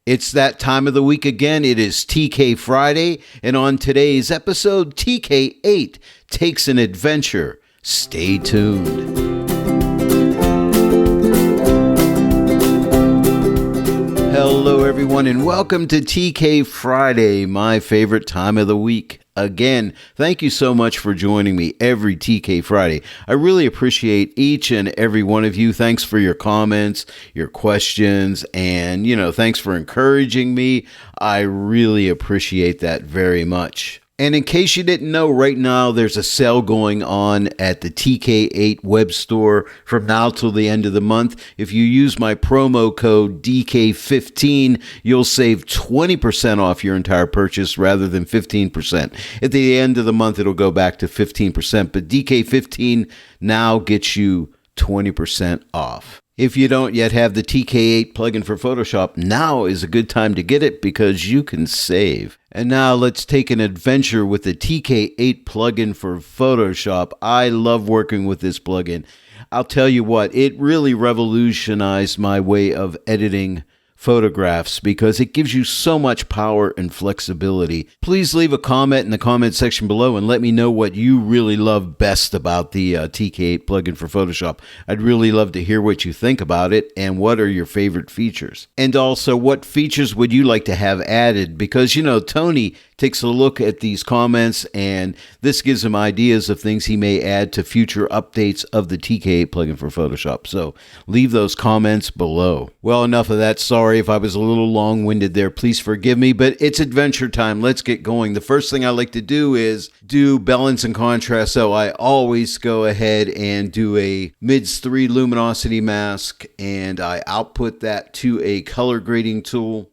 It's that time of the week again. It is TK Friday, and on today's episode, TK8 takes an adventure. Stay tuned. Hello, everyone, and welcome to TK Friday, my favorite time of the week. Again, thank you so much for joining me every TK Friday. I really appreciate each and every one of you. Thanks for your comments, your questions, and, thanks for encouraging me. I really appreciate that very much. And in case you didn't know, right now there's a sale going on at the TK8 web store from now till the end of the month. If you use my promo code DK15, you'll save 20% off your entire purchase rather than 15%. At the end of the month, it'll go back to 15%, but DK15 now gets you 20% off. If you don't yet have the TK8 plugin for Photoshop, now is a good time to get it because you can save. And now let's take an adventure with the TK8 plugin for Photoshop. I love working with this plugin. I'll tell you what, it really revolutionized my way of editing photographs because it gives you so much power and flexibility. Please leave a comment in the comment section below and let me know what you really love best about the TK8 plugin for Photoshop. I'd really love to hear what you think about it and what are your favorite features. And also, what features would you like to have added? Because, Tony takes a look at these comments and this gives him ideas of things he may add to future updates of the TK8 plugin for Photoshop. So leave those comments below. Well, enough of that. Sorry if I was a little long-winded there. Please forgive me, but it's adventure time. Let's get going. The first thing I like to do is do balance and contrast. So I always go ahead and do a MIDS 3 luminosity mask and I output that to a color grading tool.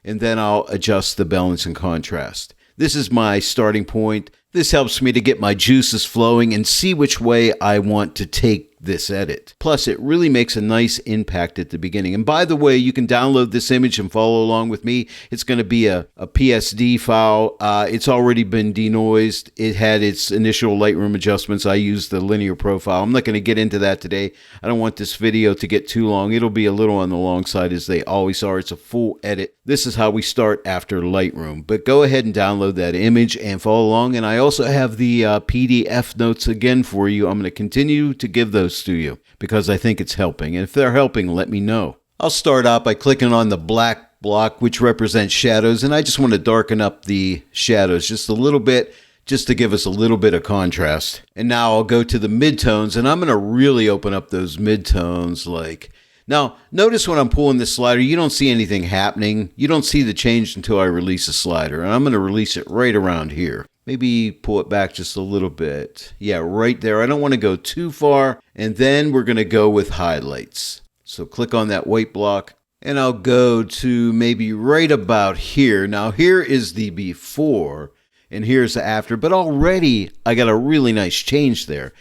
And then I'll adjust the balance and contrast. This is my starting point. This helps me to get my juices flowing and see which way I want to take this edit. Plus, it really makes a nice impact at the beginning. And by the way, you can download this image and follow along with me. It's going to be a PSD file. It's already been denoised. It had its initial Lightroom adjustments. I used the linear profile. I'm not going to get into that today. I don't want this video to get too long. It'll be a little on the long side as they always are. It's a full edit. This is how we start after Lightroom. But go ahead and download that image and follow along. And I also have the PDF notes again for you. I'm going to continue to give those to you because I think it's helping. And if they're helping, let me know. I'll start out by clicking on the black block, which represents shadows. And I just want to darken up the shadows just a little bit, just to give us a little bit of contrast. And now I'll go to the midtones and I'm going to really open up those midtones Now, notice when I'm pulling this slider, you don't see anything happening. You don't see the change until I release a slider. And I'm going to release it right around here. Maybe pull it back just a little bit. Yeah, right there. I don't want to go too far. And then we're going to go with highlights. So click on that white block. And I'll go to maybe right about here. Now, here is the before. And here's the after. But already, I got a really nice change there.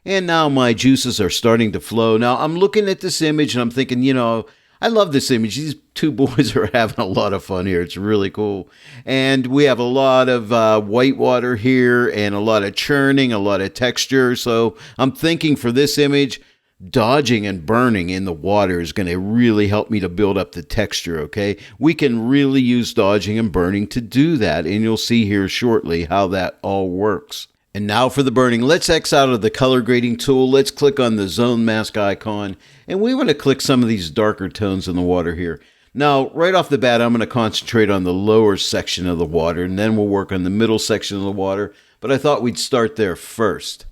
And now my juices are starting to flow. Now, I'm looking at this image and I'm thinking, I love this image. These two boys are having a lot of fun here. It's really cool. And we have a lot of white water here and a lot of churning, a lot of texture. So I'm thinking for this image, dodging and burning in the water is going to really help me to build up the texture, okay? We can really use dodging and burning to do that. And you'll see here shortly how that all works. And now for the burning, let's X out of the color grading tool. Let's click on the zone mask icon. And we want to click some of these darker tones in the water here. Now, right off the bat, I'm going to concentrate on the lower section of the water. And then we'll work on the middle section of the water. But I thought we'd start there first.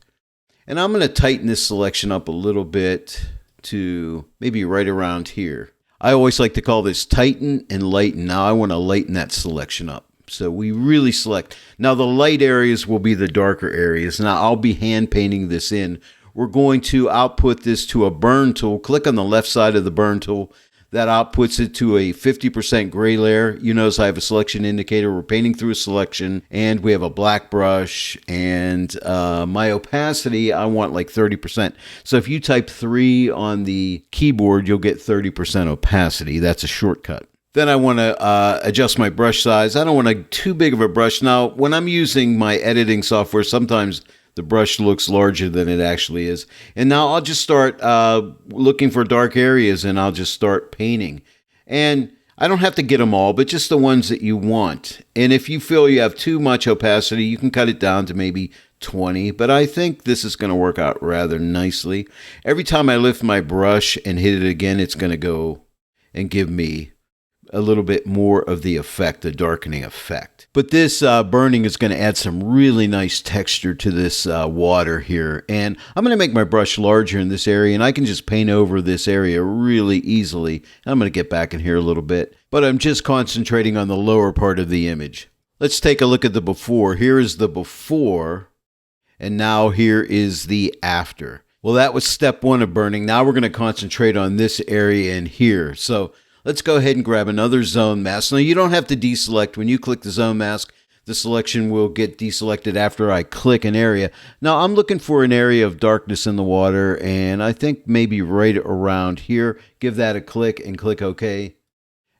And I'm going to tighten this selection up a little bit to maybe right around here. I always like to call this tighten and lighten. Now I want to lighten that selection up. So we really select. Now the light areas will be the darker areas. Now I'll be hand painting this in. We're going to output this to a burn tool. Click on the left side of the burn tool. That outputs it to a 50% gray layer. You notice I have a selection indicator. We're painting through a selection and we have a black brush and my opacity, I want like 30%. So if you type 3 on the keyboard, you'll get 30% opacity. That's a shortcut. Then I want to adjust my brush size. I don't want too big of a brush. Now, when I'm using my editing software, sometimes the brush looks larger than it actually is. And now I'll just start looking for dark areas and I'll just start painting. And I don't have to get them all, but just the ones that you want. And if you feel you have too much opacity, you can cut it down to maybe 20, but I think this is going to work out rather nicely. Every time I lift my brush and hit it again, it's going to go and give me a little bit more of the effect, the darkening effect. But this burning is going to add some really nice texture to this water here. And I'm going to make my brush larger in this area, and I can just paint over this area really easily. I'm going to get back in here a little bit, but I'm just concentrating on the lower part of the image. Let's take a look at the before. Here is the before, and now here is the after. Well, that was step one of burning. Now we're going to concentrate on this area in here. So let's go ahead and grab another zone mask. Now, you don't have to deselect. When you click the zone mask, the selection will get deselected after I click an area. Now, I'm looking for an area of darkness in the water, and I think maybe right around here. Give that a click and click OK.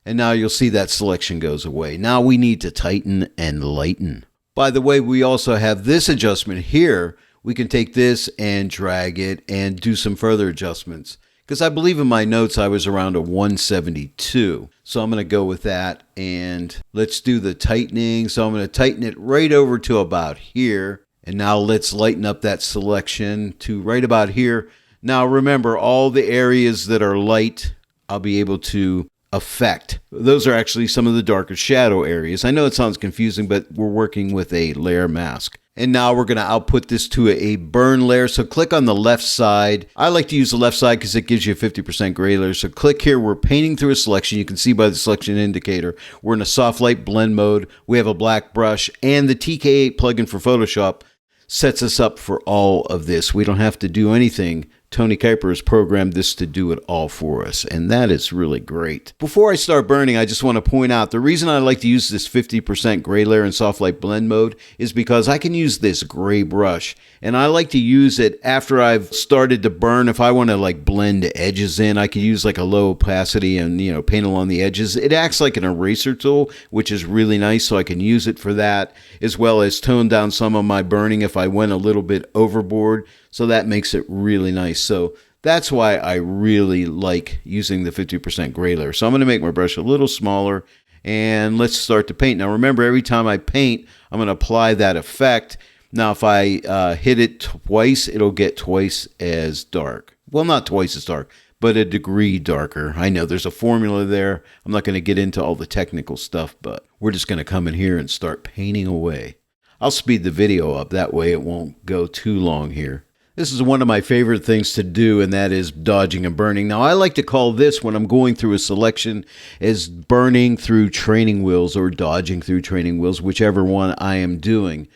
And now you'll see that selection goes away. Now we need to tighten and lighten. By the way, we also have this adjustment here. We can take this and drag it and do some further adjustments. Because I believe in my notes I was around a 172. So I'm going to go with that, and let's do the tightening. So I'm going to tighten it right over to about here. And now let's lighten up that selection to right about here. Now remember, all the areas that are light, I'll be able to affect. Those are actually some of the darker shadow areas. I know it sounds confusing, but we're working with a layer mask. And now we're going to output this to a burn layer. So click on the left side. I like to use the left side because it gives you a 50% gray layer. So click here. We're painting through a selection. You can see by the selection indicator. We're in a soft light blend mode. We have a black brush, and the TK8 plugin for Photoshop sets us up for all of this. We don't have to do anything. Tony Kuiper has programmed this to do it all for us, and that is really great. Before I start burning, I just want to point out the reason I like to use this 50% gray layer in soft light blend mode is because I can use this gray brush, and I like to use it after I've started to burn. If I want to like blend edges in, I can use like a low opacity and paint along the edges. It acts like an eraser tool, which is really nice, so I can use it for that, as well as tone down some of my burning if I went a little bit overboard. So that makes it really nice. So that's why I really like using the 50% gray layer. So I'm going to make my brush a little smaller, and let's start to paint. Now remember, every time I paint, I'm going to apply that effect. Now if I hit it twice, it'll get twice as dark. Well, not twice as dark, but a degree darker. I know there's a formula there. I'm not going to get into all the technical stuff, but we're just going to come in here and start painting away. I'll speed the video up. That way it won't go too long here. This is one of my favorite things to do, and that is dodging and burning. Now, I like to call this, when I'm going through a selection, as burning through training wheels or dodging through training wheels, whichever one I am doing.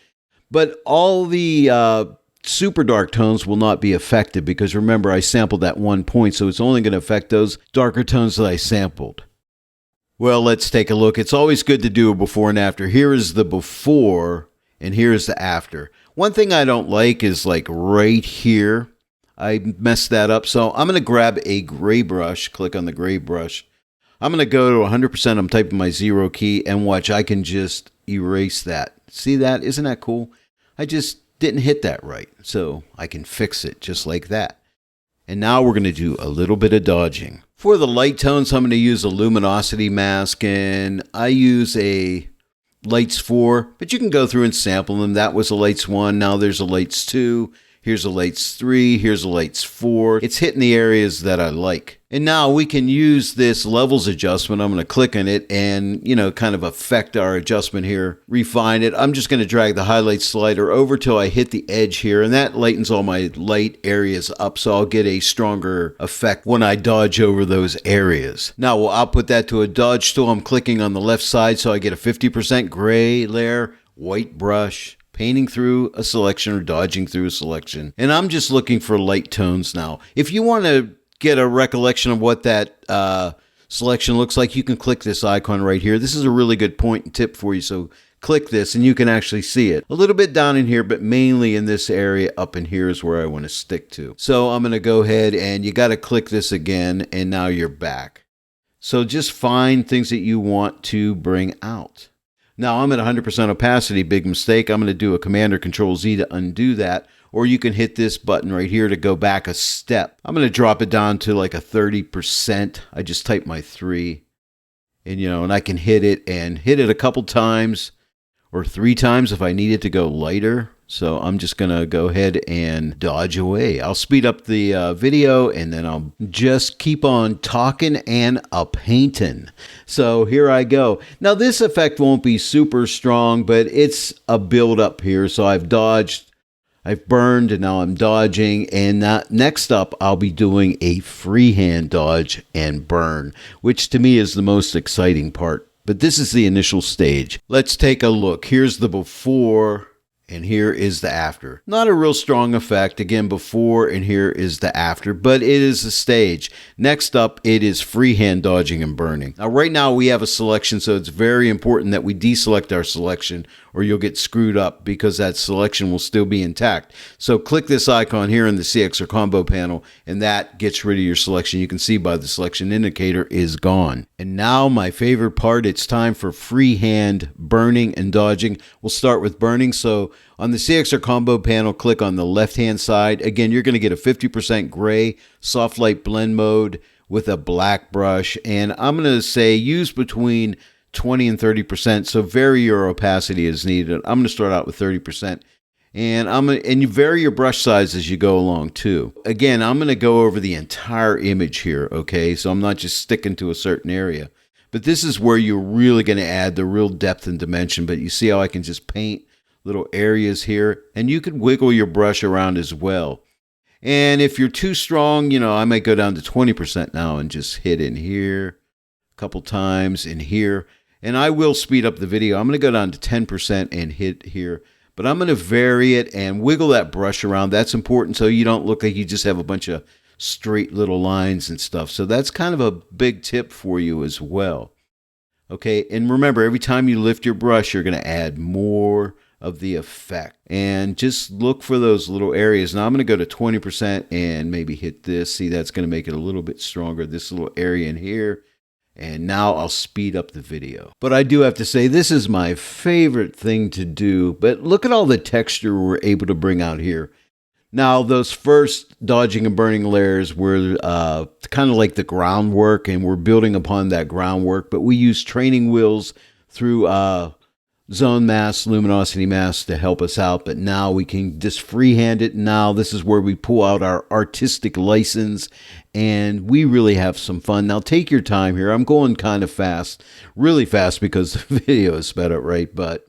But all the super dark tones will not be affected because, remember, I sampled at 1 point, so it's only going to affect those darker tones that I sampled. Well, let's take a look. It's always good to do a before and after. Here is the before, and here is the after. One thing I don't like is like right here. I messed that up. So I'm going to grab a gray brush, click on the gray brush. I'm going to go to 100%. I'm typing my 0 key, and watch, I can just erase that. See that? Isn't that cool? I just didn't hit that right. So I can fix it just like that. And now we're going to do a little bit of dodging. For the light tones, I'm going to use a luminosity mask, and I use a lights 4, but you can go through and sample them. That was a lights 1. Now there's a lights 2. Here's a lights 3. Here's a lights 4. It's hitting the areas that I like. And now we can use this levels adjustment. I'm going to click on it and, kind of affect our adjustment here, refine it. I'm just going to drag the highlight slider over till I hit the edge here, and that lightens all my light areas up, so I'll get a stronger effect when I dodge over those areas. Now we'll output that to a dodge tool. I'm clicking on the left side, so I get a 50% gray layer, white brush, painting through a selection or dodging through a selection. And I'm just looking for light tones now. If you want to get a recollection of what that selection looks like, you can click this icon right here. This is a really good point and tip for you. So click this and you can actually see it. A little bit down in here, but mainly in this area up in here is where I want to stick to. So I'm going to go ahead, and you got to click this again, and now you're back. So just find things that you want to bring out. Now I'm at 100% opacity, big mistake. I'm going to do a Command or Control Z to undo that, or you can hit this button right here to go back a step. I'm going to drop it down to like a 30%. I just type my 3, And, and I can hit it a couple times or 3 times if I need it to go lighter. So I'm just going to go ahead and dodge away. I'll speed up the video and then I'll just keep on talking and a-painting. So here I go. Now this effect won't be super strong, but it's a build up here. So I've dodged, I've burned, and now I'm dodging. And next up, I'll be doing a freehand dodge and burn, which to me is the most exciting part. But this is the initial stage. Let's take a look. Here's the before, and here is the after. Not a real strong effect. Again, before, and here is the after, but it is a stage. Next up, it is freehand dodging and burning. Now, right now we have a selection, so it's very important that we deselect our selection or you'll get screwed up because that selection will still be intact. So click this icon here in the CX or combo panel, and that gets rid of your selection. You can see by the selection indicator is gone. And now my favorite part, it's time for freehand burning and dodging. We'll start with burning. So on the CX or combo panel, click on the left-hand side. Again, you're going to get a 50% gray soft light blend mode with a black brush. And I'm going to say use between 20 and 30%. So vary your opacity as needed. I'm going to start out with 30%. And you vary your brush size as you go along too. Again, I'm going to go over the entire image here, okay? So I'm not just sticking to a certain area. But this is where you're really going to add the real depth and dimension. But you see how I can just paint little areas here, and you can wiggle your brush around as well. And if you're too strong, I might go down to 20% now and just hit in here a couple times in here. And I will speed up the video. I'm going to go down to 10% and hit here. But I'm going to vary it and wiggle that brush around. That's important so you don't look like you just have a bunch of straight little lines and stuff. So that's kind of a big tip for you as well. Okay, and remember, every time you lift your brush, you're going to add more of the effect. And just look for those little areas. Now I'm going to go to 20% and maybe hit this. See, that's going to make it a little bit stronger, this little area in here. And now I'll speed up the video. But I do have to say, this is my favorite thing to do. But look at all the texture we're able to bring out here. Now, those first dodging and burning layers were kind of like the groundwork, and we're building upon that groundwork. But we use training wheels through zone mask, luminosity mask to help us out. But now we can just freehand it. Now this is where we pull out our artistic license, and we really have some fun. Now take your time here. I'm going kind of fast, really fast because the video is sped up, right? But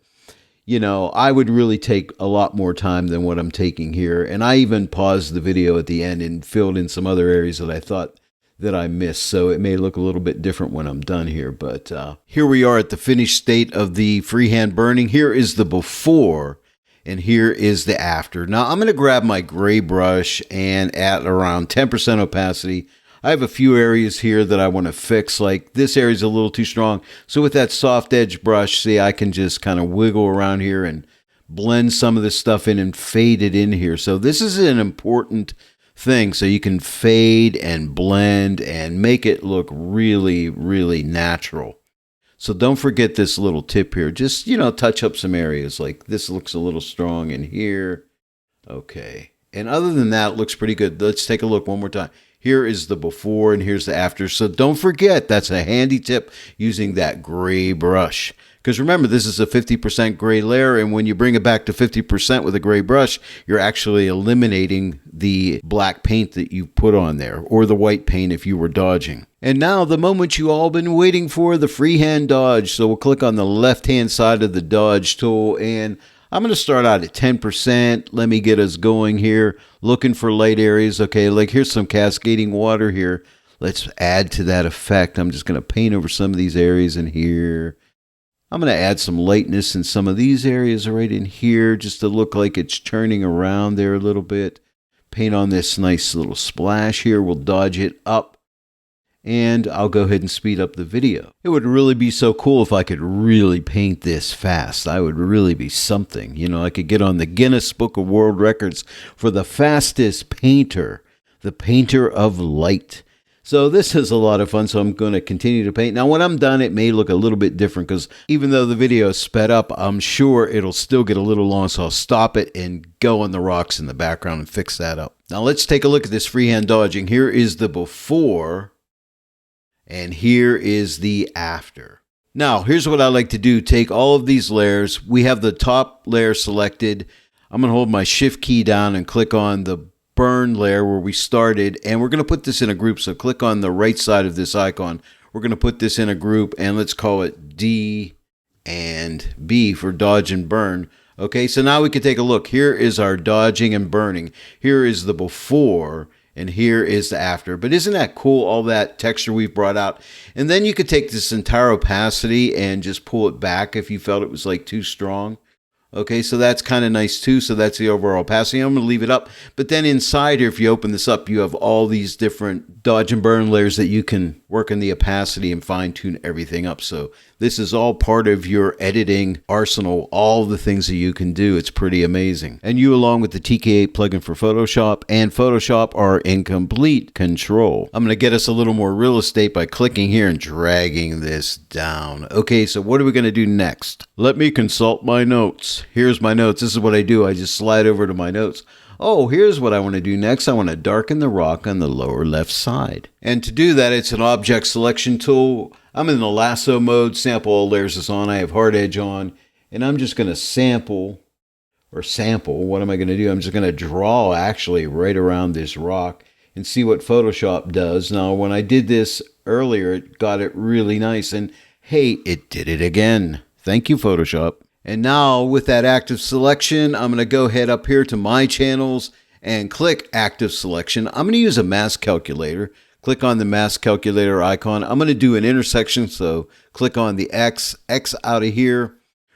I would really take a lot more time than what I'm taking here. And I even paused the video at the end and filled in some other areas that I thought that I missed. So it may look a little bit different when I'm done here. But here we are at the finished state of the freehand burning. Here is the before, and here is the after. Now I'm going to grab my gray brush and at around 10% opacity. I have a few areas here that I want to fix, like this area is a little too strong. So with that soft edge brush, see, I can just kind of wiggle around here and blend some of this stuff in and fade it in here. So this is an important thing. So you can fade and blend and make it look really, really natural. So don't forget this little tip here. Just, touch up some areas. Like this looks a little strong in here. Okay. And other than that, it looks pretty good. Let's take a look one more time. Here is the before and here's the after. So don't forget, that's a handy tip, using that gray brush. Because remember, this is a 50% gray layer, and when you bring it back to 50% with a gray brush, you're actually eliminating the black paint that you put on there, or the white paint if you were dodging. And now the moment you all been waiting for, the freehand dodge. So we'll click on the left-hand side of the dodge tool, and I'm going to start out at 10%. Let me get us going here. Looking for light areas. Okay, like here's some cascading water here. Let's add to that effect. I'm just going to paint over some of these areas in here. I'm going to add some lightness in some of these areas right in here, just to look like it's turning around there a little bit. Paint on this nice little splash here. We'll dodge it up. And I'll go ahead and speed up the video. It would really be so cool if I could really paint this fast. I would really be something. I could get on the Guinness Book of World Records for the fastest painter, the painter of light. So this is a lot of fun, so I'm going to continue to paint. Now, when I'm done, it may look a little bit different because even though the video is sped up, I'm sure it'll still get a little long, so I'll stop it and go on the rocks in the background and fix that up. Now, let's take a look at this freehand dodging. Here is the before. And here is the after. Now, here's what I like to do. Take all of these layers. We have the top layer selected. I'm going to hold my shift key down and click on the burn layer where we started. And we're going to put this in a group. So click on the right side of this icon. We're going to put this in a group and let's call it D and B for dodge and burn. Okay, so now we can take a look. Here is our dodging and burning. Here is the before. And here is the after. But isn't that cool, all that texture we've brought out? And then you could take this entire opacity and just pull it back if you felt it was like too strong. Okay, so that's kind of nice too. So that's the overall opacity. I'm going to leave it up. But then inside here, if you open this up, you have all these different dodge and burn layers that you can work in the opacity and fine tune everything up. So this is all part of your editing arsenal, all the things that you can do. It's pretty amazing. And you, along with the TK8 plugin for Photoshop and Photoshop, are in complete control. I'm going to get us a little more real estate by clicking here and dragging this down. Okay, so what are we going to do next? Let me consult my notes. Here's my notes. This is what I do. I just slide over to my notes. Oh, here's what I want to do next. I want to darken the rock on the lower left side. And to do that, it's an object selection tool. I'm in the lasso mode. Sample all layers is on. I have hard edge on. And I'm just going to sample. What am I going to do? I'm just going to draw actually right around this rock and see what Photoshop does. Now, when I did this earlier, it got it really nice. And hey, it did it again. Thank you, Photoshop. And now with that active selection, I'm going to go ahead up here to my channels and click active selection. I'm going to use a mask calculator. Click on the mask calculator icon. I'm going to do an intersection. So click on the X out of here.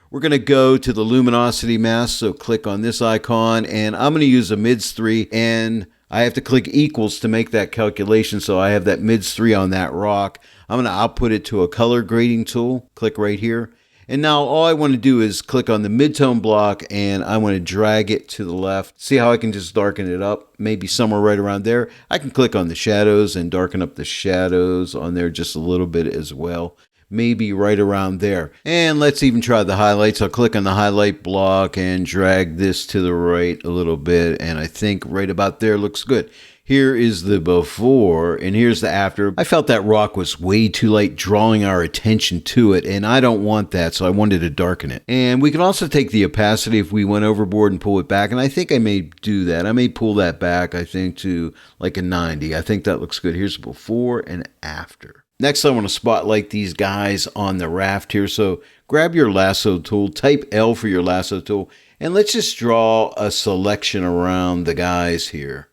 We're going to go to the luminosity mask. So click on this icon and I'm going to use a mids 3 and I have to click equals to make that calculation. So I have that mids 3 on that rock. I'm going to output it to a color grading tool. Click right here. And now all I want to do is click on the midtone block and I want to drag it to the left. See how I can just darken it up? Maybe somewhere right around there. I can click on the shadows and darken up the shadows on there just a little bit as well. Maybe right around there. And let's even try the highlights. I'll click on the highlight block and drag this to the right a little bit. And I think right about there looks good. Here is the before and here's the after. I felt that rock was way too light, drawing our attention to it, and I don't want that, so I wanted to darken it. And we can also take the opacity if we went overboard and pull it back, and I think I may do that. I may pull that back, I think, to like a 90. I think that looks good. Here's before and after. Next, I want to spotlight these guys on the raft here. So grab your lasso tool, type L for your lasso tool, and let's just draw a selection around the guys here.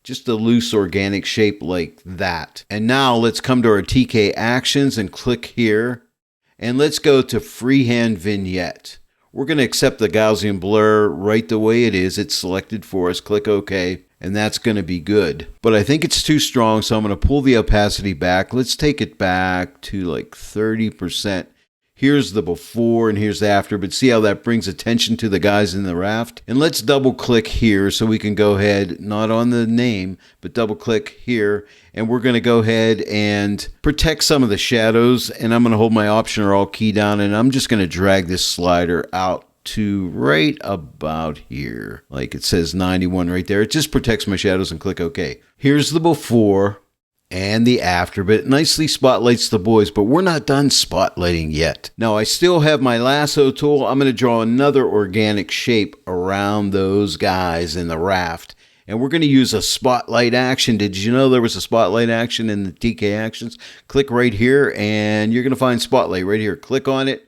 Just a loose organic shape like that. And now let's come to our TK actions and click here. And let's go to Freehand Vignette. We're going to accept the Gaussian blur right the way it is. It's selected for us. Click OK. And that's going to be good. But I think it's too strong, so I'm going to pull the opacity back. Let's take it back to like 30%. Here's the before and here's the after, but see how that brings attention to the guys in the raft? And let's double click here so we can go ahead, not on the name, but double click here. And we're going to go ahead and protect some of the shadows. And I'm going to hold my Option or Alt key down and I'm just going to drag this slider out to right about here. Like it says 91 right there. It just protects my shadows and click OK. Here's the before and the after, but it nicely spotlights the boys, but we're not done spotlighting yet. Now I still have my lasso tool. I'm going to draw another organic shape around those guys in the raft, and we're going to use a spotlight action. Did you know there was a spotlight action in the TK actions? Click right here and you're going to find spotlight right here. Click on it.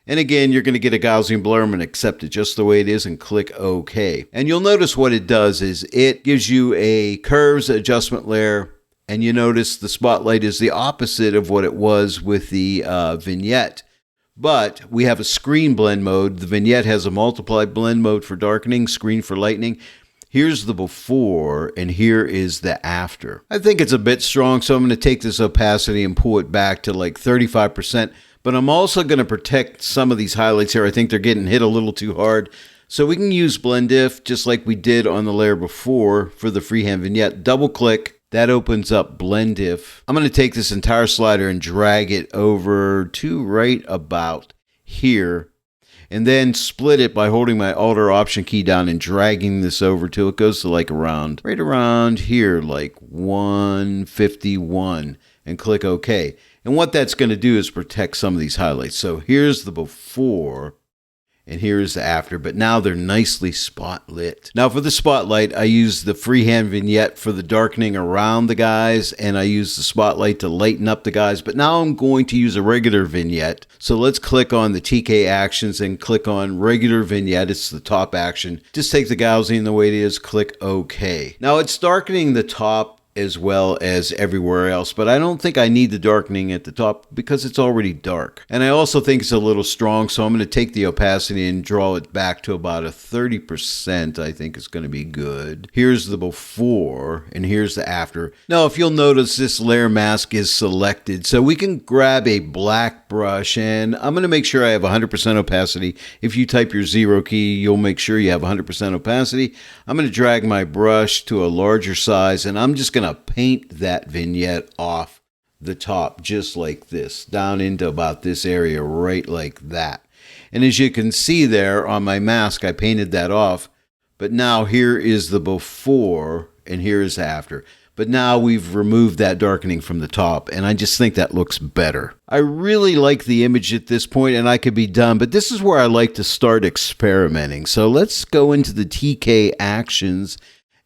And again, you're going to get a Gaussian blur. I'm going to accept it just the way it is and click OK. And you'll notice what it does is it gives you a curves adjustment layer. And you notice the spotlight is the opposite of what it was with the vignette. But we have a screen blend mode. The vignette has a multiply blend mode for darkening, screen for lightening. Here's the before, and here is the after. I think it's a bit strong, so I'm going to take this opacity and pull it back to like 35%. But I'm also going to protect some of these highlights here. I think they're getting hit a little too hard. So we can use blend if, just like we did on the layer before for the freehand vignette. Double click. That opens up blend if. I'm going to take this entire slider and drag it over to right about here. And then split it by holding my Alt or Option key down and dragging this over till it goes to like right around here, like 151. And click OK. And what that's going to do is protect some of these highlights. So here's the before and here's the after, but now they're nicely spot lit. Now for the spotlight, I use the freehand vignette for the darkening around the guys, and I use the spotlight to lighten up the guys, but now I'm going to use a regular vignette. So let's click on the TK actions and click on regular vignette. It's the top action. Just take the Gaussian the way it is, click OK. Now it's darkening the top as well as everywhere else, but I don't think I need the darkening at the top because it's already dark. And I also think it's a little strong, so I'm going to take the opacity and draw it back to about a 30%. I think it's going to be good. Here's the before and here's the after. Now if you'll notice, this layer mask is selected, so we can grab a black brush, and I'm going to make sure I have 100% opacity. If you type your 0 key, you'll make sure you have 100% opacity. I'm going to drag my brush to a larger size, and I'm just going to paint that vignette off the top just like this, down into about this area, right like that. And as you can see there on my mask, I painted that off, but now here is the before and here is after. But now we've removed that darkening from the top, and I just think that looks better. I really like the image at this point, and I could be done, but this is where I like to start experimenting. So let's go into the TK actions.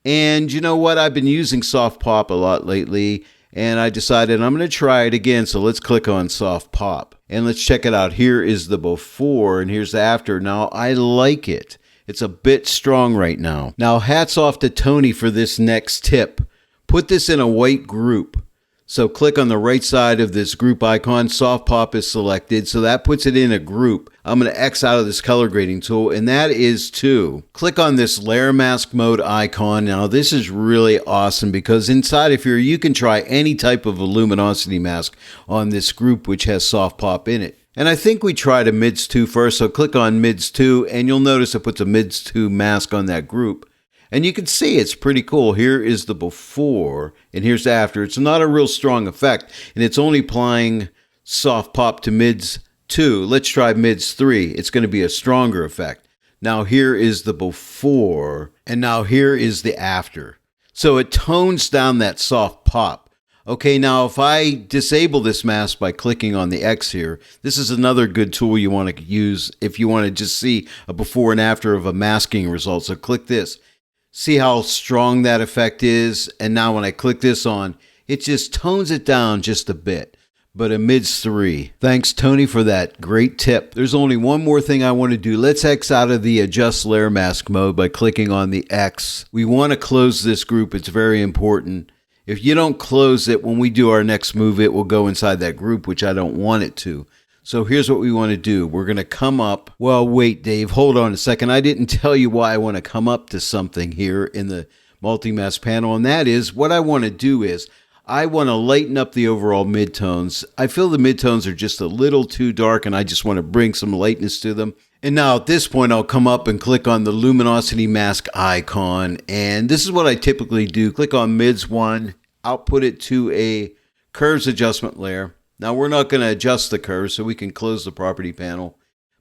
And you know what? I've been using soft pop a lot lately, and I decided I'm going to try it again. So let's click on soft pop and let's check it out. Here is the before and here's the after. Now I like it. It's a bit strong right now. Now hats off to Tony for this next tip. Put this in a white group. So click on the right side of this group icon. Soft pop is selected, so that puts it in a group. I'm going to X out of this color grading tool, and that is to click on this layer mask mode icon. Now this is really awesome because inside of here you can try any type of luminosity mask on this group which has soft pop in it. And I think we tried a mids 2 first, so click on mids 2 and you'll notice it puts a mids 2 mask on that group. And you can see it's pretty cool. Here is the before and here's the after. It's not a real strong effect, and it's only applying soft pop to mids 2. Let's try mids 3. It's going to be a stronger effect. Now here is the before, and now here is the after. So it tones down that soft pop. Okay, now if I disable this mask by clicking on the X here, this is another good tool you want to use if you want to just see a before and after of a masking result. So click this. See how strong that effect is? And now when I click this on, it just tones it down just a bit. But a mids 3. Thanks, Tony, for that great tip. There's only one more thing I want to do. Let's X out of the adjust layer mask mode by clicking on the X. We want to close this group. It's very important. If you don't close it, when we do our next move, it will go inside that group, which I don't want it to. So here's what we want to do. We're going to come up. Well, wait, Dave, hold on a second. I didn't tell you why I want to come up to something here in the multi-mask panel. And that is, what I want to do is, I want to lighten up the overall midtones. I feel the midtones are just a little too dark, and I just want to bring some lightness to them. And now at this point, I'll come up and click on the luminosity mask icon. And this is what I typically do. Click on mids 1, output it to a curves adjustment layer. Now we're not going to adjust the curve, so we can close the property panel,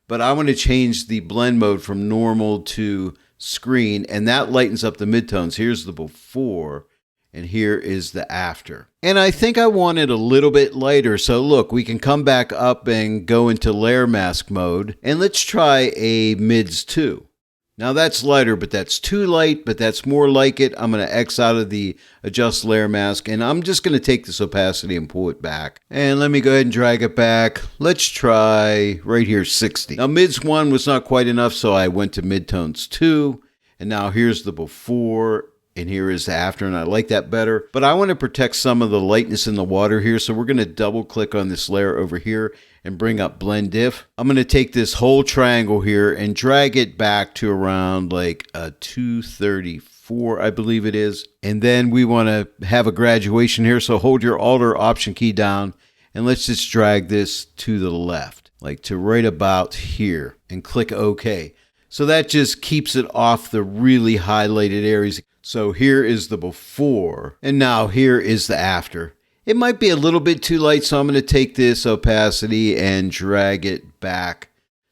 but I want to change the blend mode from normal to screen, and that lightens up the midtones. Here's the before, and here is the after. And I think I want it a little bit lighter, so look, we can come back up and go into layer mask mode, and let's try a mids 2. Now that's lighter, but that's too light, but that's more like it. I'm going to X out of the adjust layer mask, and I'm just going to take this opacity and pull it back. And let me go ahead and drag it back. Let's try right here 60. Now mids 1 was not quite enough, so I went to midtones 2, and now here's the before, and here is the after, and I like that better. But I want to protect some of the lightness in the water here, so we're going to double click on this layer over here and bring up blend diff. I'm going to take this whole triangle here and drag it back to around like a 234, I believe it is. And then we want to have a graduation here, so hold your Alt or Option key down, and let's just drag this to the left, like to right about here, and click OK. So that just keeps it off the really highlighted areas. So here is the before, and now here is the after. It might be a little bit too light, so I'm going to take this opacity and drag it back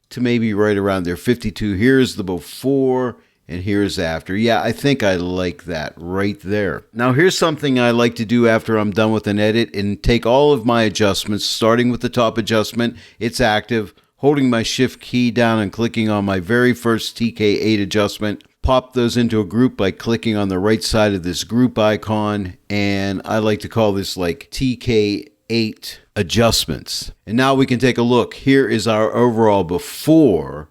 to maybe right around there, 52. Here's the before, and here's after. Yeah, I think I like that right there. Now here's something I like to do after I'm done with an edit and take all of my adjustments, starting with the top adjustment. It's active, holding my shift key down and clicking on my very first TK8 adjustment. Pop those into a group by clicking on the right side of this group icon, and I like to call this like TK8 adjustments. And now we can take a look. Here is our overall before,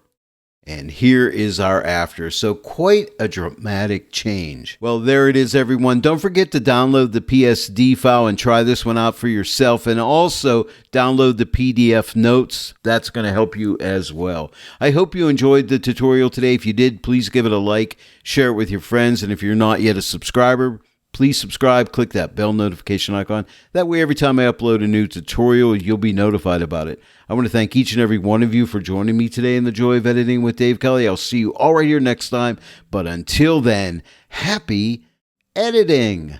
and here is our after. So quite a dramatic change. Well, there it is, everyone. Don't forget to download the PSD file and try this one out for yourself. And also download the PDF notes. That's going to help you as well. I hope you enjoyed the tutorial today. If you did, please give it a like, share it with your friends. And if you're not yet a subscriber, please subscribe, click that bell notification icon. That way, every time I upload a new tutorial, you'll be notified about it. I want to thank each and every one of you for joining me today in the Joy of Editing with Dave Kelly. I'll see you all right here next time. But until then, happy editing.